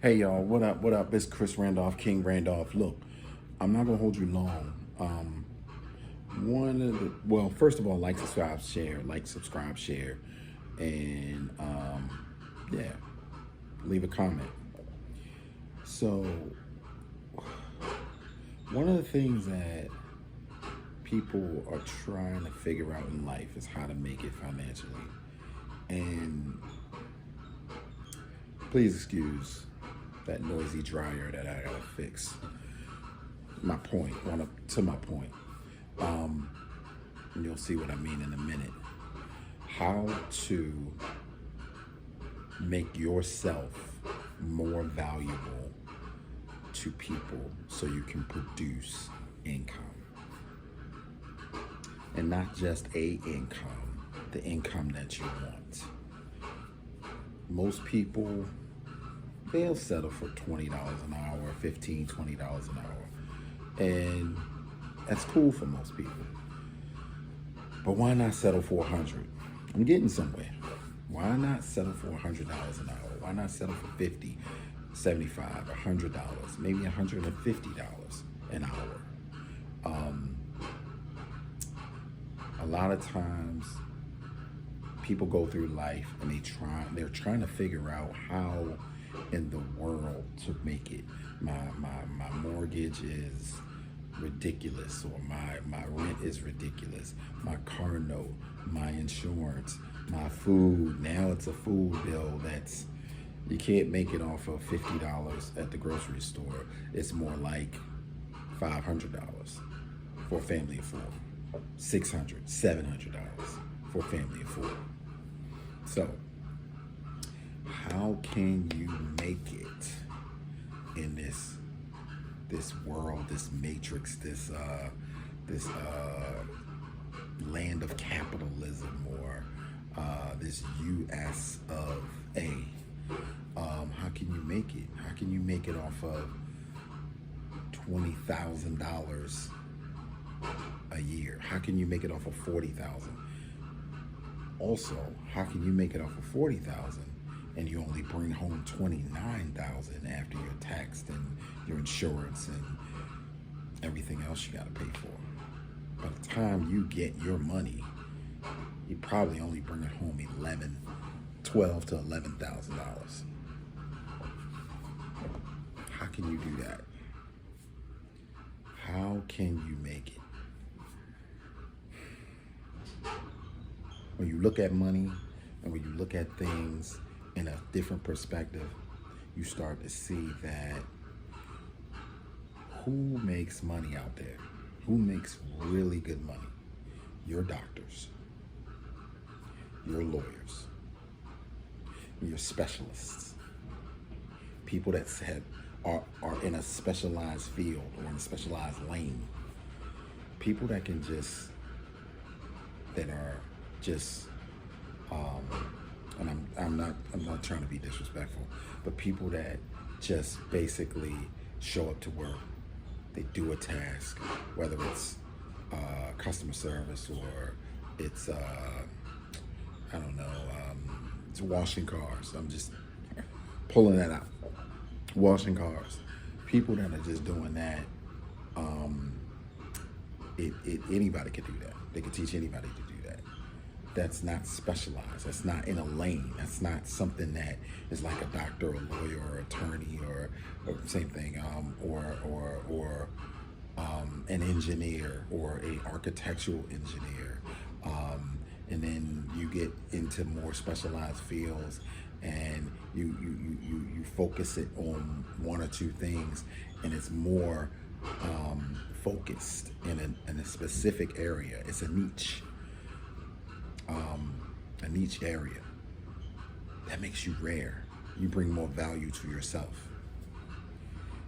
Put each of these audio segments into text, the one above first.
Hey y'all, what up? What up? It's Chris Randolph, King Randolph. Look, I'm not gonna hold you long. Well, first of all, like, subscribe, share, and yeah, leave a comment. So, one of the things that people are trying to figure out in life is how to make it financially. And please excuse that noisy dryer that I gotta fix. My point, to my point. And you'll see what I mean in a minute. How to make yourself more valuable to people so you can produce income. And not just a income, the income that you want. Most people, they'll settle for $20 an hour, $15, $20 an hour. And that's cool for most people. But why not settle for 100? I'm getting somewhere. Why not settle for $100 an hour? Why not settle for 50, 75, $100, maybe $150 an hour? A lot of times people go through life and they're trying to figure out how in the world to make it. My mortgage is ridiculous, or my rent is ridiculous, my car note, my insurance, my food. Now it's a food bill that's, you can't make it off of $50 at the grocery store. It's more like $500 for a family of four, $600, $700 for a family of four. So how can you make it in this world, this matrix, this land of capitalism, or this US of A? How can you make it? How can you make it off of $20,000 a year? How can you make it off of 40,000? Also, how can you make it off of 40,000 and you only bring home 29,000 after you're taxed and your insurance and everything else you got to pay for? By the time you get your money, you probably only bring it home $12 to $11,000. How can you do that? How can you make it? When you look at money and when you look at things in a different perspective, you start to see that who makes money out there? Who makes really good money? Your doctors, your lawyers, your specialists, people that are in a specialized field or in a specialized lane, people that can and I'm not trying to be disrespectful, but people that just basically show up to work, they do a task, whether it's customer service or it's I don't know, it's washing cars. I'm just pulling that out. Washing cars. People that are just doing that, anybody can do that. They can teach anybody to do that. That's not specialized. That's not in a lane. That's not something that is like a doctor, a lawyer, or attorney, or same thing, or an engineer or a architectural engineer. And then you get into more specialized fields, and you focus it on one or two things, and it's more focused in a specific area. It's a niche area that makes you rare. You bring more value to yourself,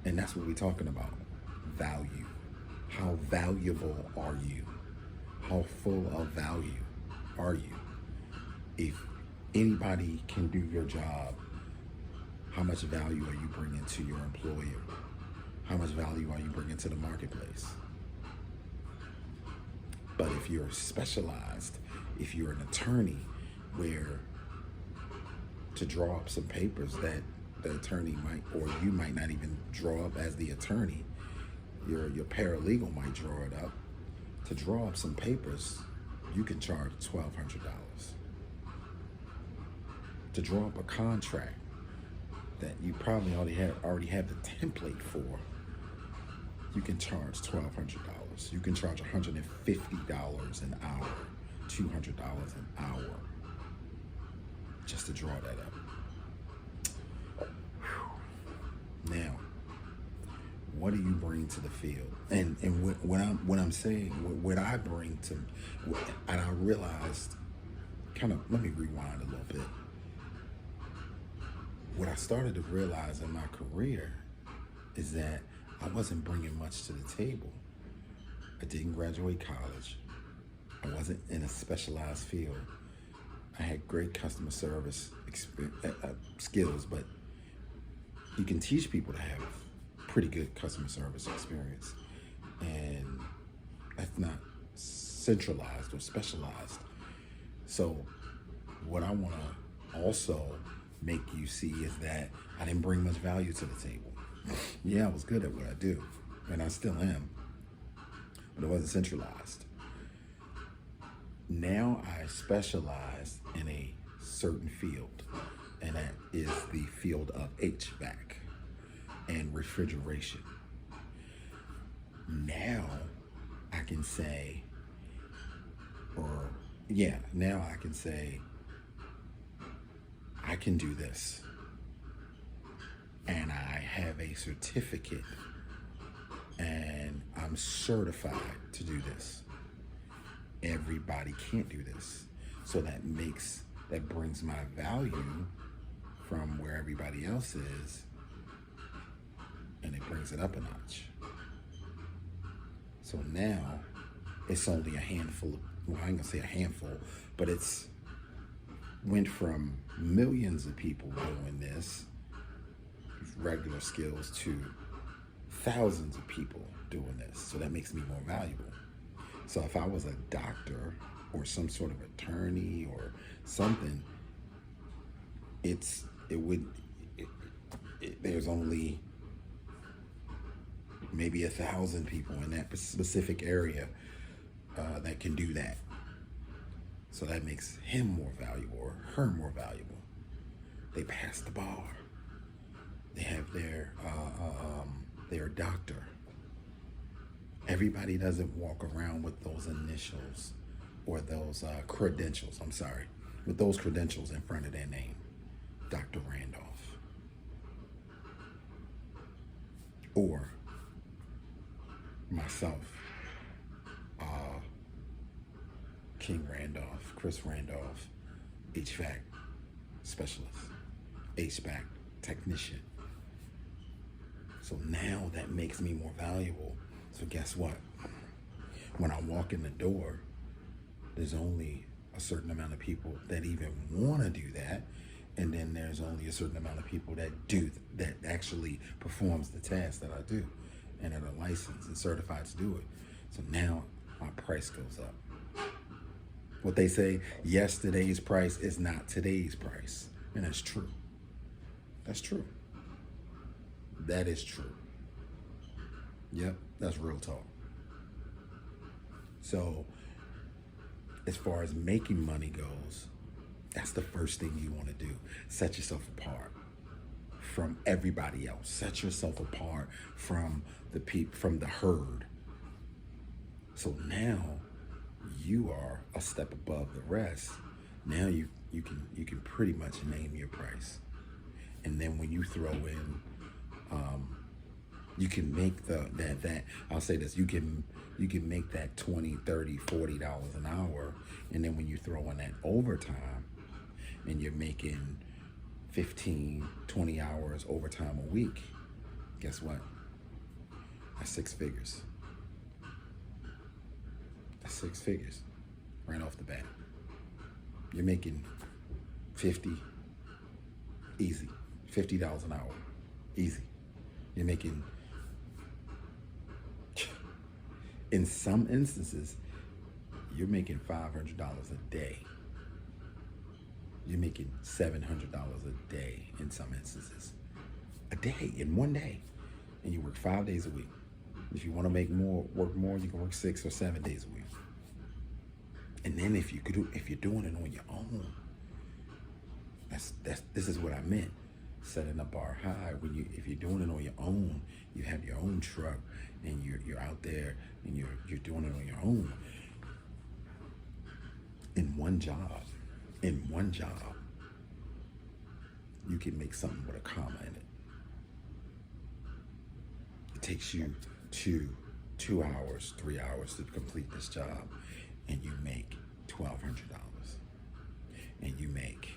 and that's what we're talking about. Value. How valuable are you? How full of value are you? If anybody can do your job, how much value are you bringing to your employer? How much value are you bringing to the marketplace? But if you're specialized, if you're an attorney, where to draw up some papers that the attorney might, or you might not even draw up as the attorney. Your paralegal might draw it up. To draw up some papers, you can charge $1,200. To draw up a contract that you probably already have the template for, you can charge $1,200. You can charge $150 an hour, $200 an hour, just to draw that up. Now, what do you bring to the field? And what I'm saying, what I bring to, and I realized, let me rewind a little bit. What I started to realize in my career is that I wasn't bringing much to the table. I didn't graduate college. I wasn't in a specialized field. I had great customer service skills, but you can teach people to have pretty good customer service experience, and that's not centralized or specialized. So what I want to also make you see is that I didn't bring much value to the table. Yeah, I was good at what I do, and I still am, but it wasn't centralized. Now I specialize in a certain field, and that is the field of HVAC and refrigeration. Now I can say, I can do this, and I have a certificate, and I'm certified to do this. Everybody can't do this, so that brings my value from where everybody else is, and it brings it up a notch. So now it's only a handful, well, I ain't gonna say a handful, but it's went from millions of people doing this, regular skills, to thousands of people doing this. So that makes me more valuable. So if I was a doctor or some sort of attorney or something, there's only maybe 1,000 people in that specific area that can do that. So that makes him more valuable or her more valuable. They pass the bar. They have their doctor. Everybody doesn't walk around with those initials or those credentials. With those credentials in front of their name, Dr. Randolph, or myself, King Randolph, Chris Randolph, HVAC specialist, HVAC technician. So now that makes me more valuable. So guess what? When I walk in the door, there's only a certain amount of people that even want to do that, and then there's only a certain amount of people that actually performs the task that I do, and that are licensed and certified to do it. So now my price goes up. What they say, yesterday's price is not today's price, and that's true. That's true. That is true. Yep, that's real talk. So as far as making money goes, that's the first thing you want to do. Set yourself apart from everybody else. Set yourself apart from the herd. So now you are a step above the rest. Now you can pretty much name your price. And then when you throw in, you can make that I'll say this, you can make that $20, $30, $40 an hour. And then when you throw in that overtime and you're making 15, 20 hours overtime a week, guess what? That's 6 figures. That's 6 figures right off the bat. You're making 50, easy. $50 an hour, easy. You're making, in some instances, you're making $500 a day. You're making $700 a day in some instances. a day, in one day, and you work 5 days a week. If you want to make more, work more, you can work 6 or 7 days a week. And then if you're doing it on your own, this is what I meant. Setting the bar high. If you're doing it on your own, you have your own truck, and you're out there and you're doing it on your own. In one job, you can make something with a comma in it. It takes you 2 hours, 3 hours to complete this job, and you make $1,200, and you make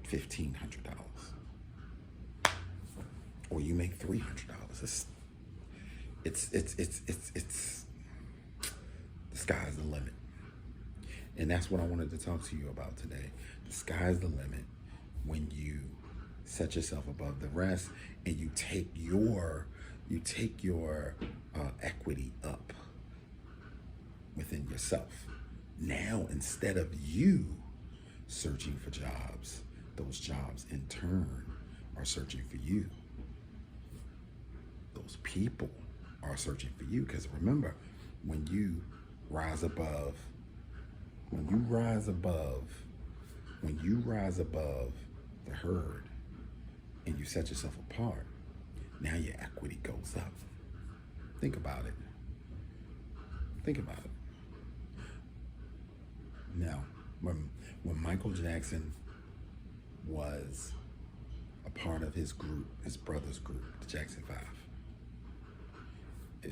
$1,500, or you make $300. It's the sky's the limit. And that's what I wanted to talk to you about today. The sky's the limit when you set yourself above the rest, and you take your equity up within yourself. Now, instead of you searching for jobs, those jobs in turn are searching for you. Those people are searching for you. Because remember, when you rise above the herd and you set yourself apart, now your equity goes up. Think about it. Now, when Michael Jackson was a part of his group, his brother's group, the Jackson 5,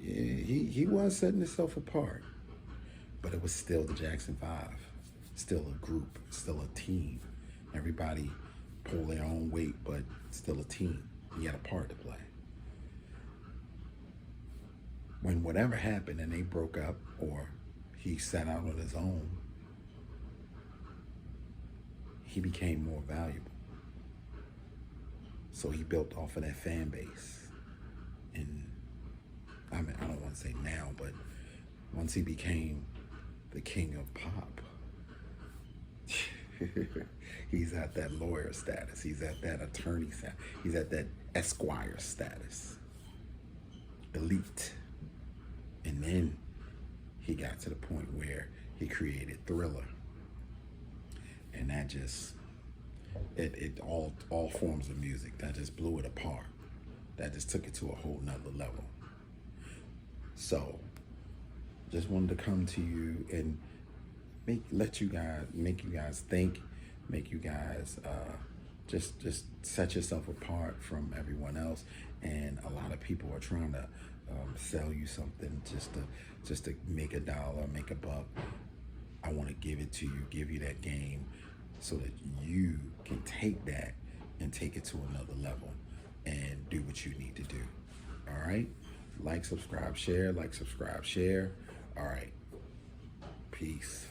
he was setting himself apart, but it was still the Jackson 5, still a group, still a team. Everybody pull their own weight, but still a team. He had a part to play. When whatever happened and they broke up, or he set out on his own, he became more valuable. So he built off of that fan base. And I don't want to say now, but once he became the king of pop, he's at that lawyer status. He's at that attorney status. He's at that esquire status. Elite. And then he got to the point where he created Thriller. And that just, all forms of music, that just blew it apart. That just took it to a whole nother level. So, just wanted to come to you and make you guys think, make you guys just set yourself apart from everyone else. And a lot of people are trying to sell you something just to make a dollar, make a buck. I want to give it to you, give you that game, so that you can take that and take it to another level and do what you need to do. All right? Like, subscribe, share. All right. Peace.